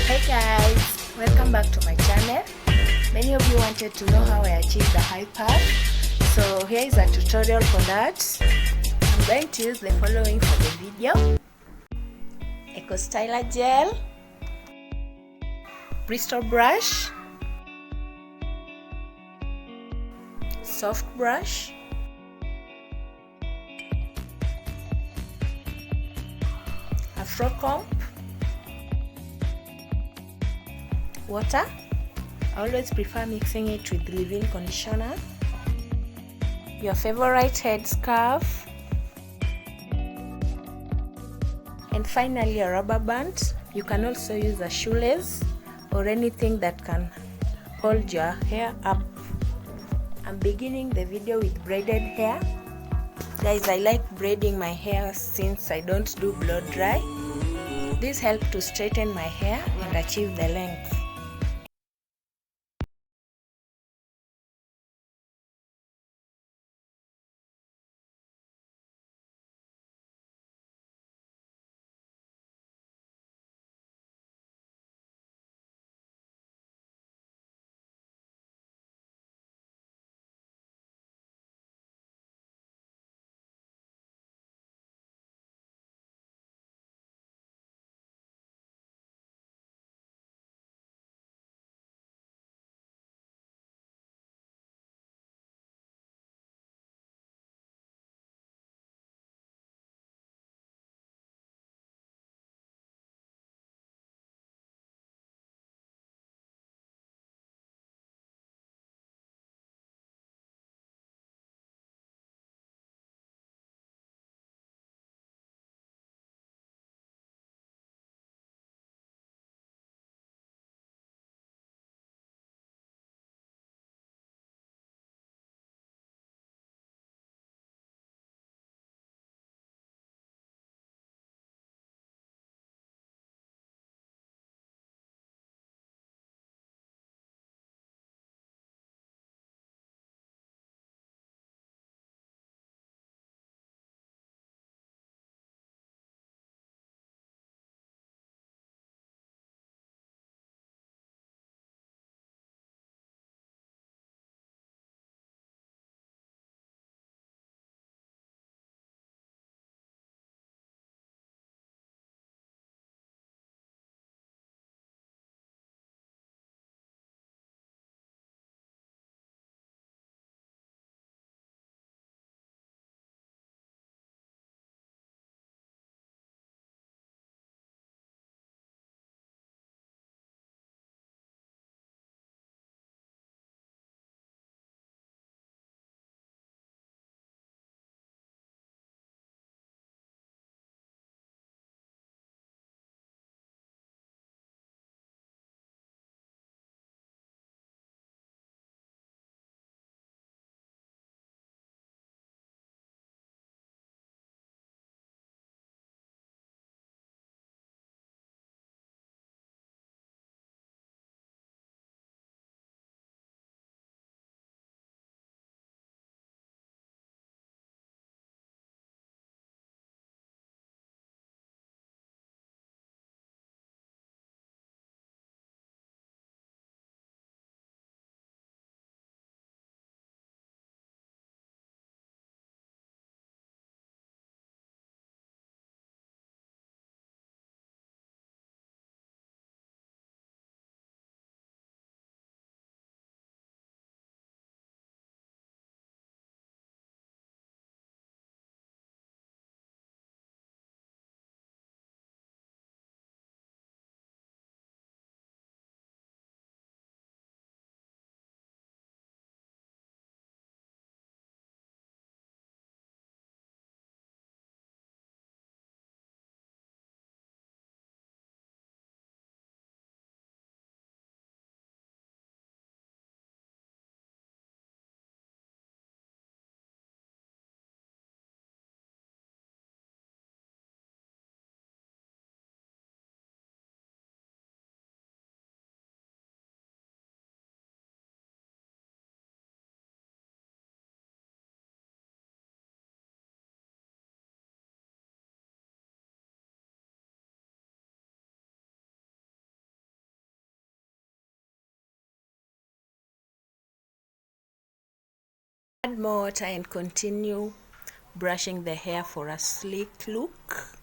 Hey guys, welcome back to my channel. Many of you wanted to know how I achieved the high path, so here is a tutorial for that. I'm going to use the following for the video: Eco Styler gel, Bristol brush, soft brush, Afro comb, water. I always prefer mixing it with leave-in conditioner, your favorite head scarf, and finally a rubber band. You can also use a shoelace or anything that can hold your hair up. I'm beginning the video with braided hair. Guys, I like braiding my hair since I don't do blow dry. This helps to straighten my hair and achieve the length. Add more water and continue brushing the hair for a sleek look.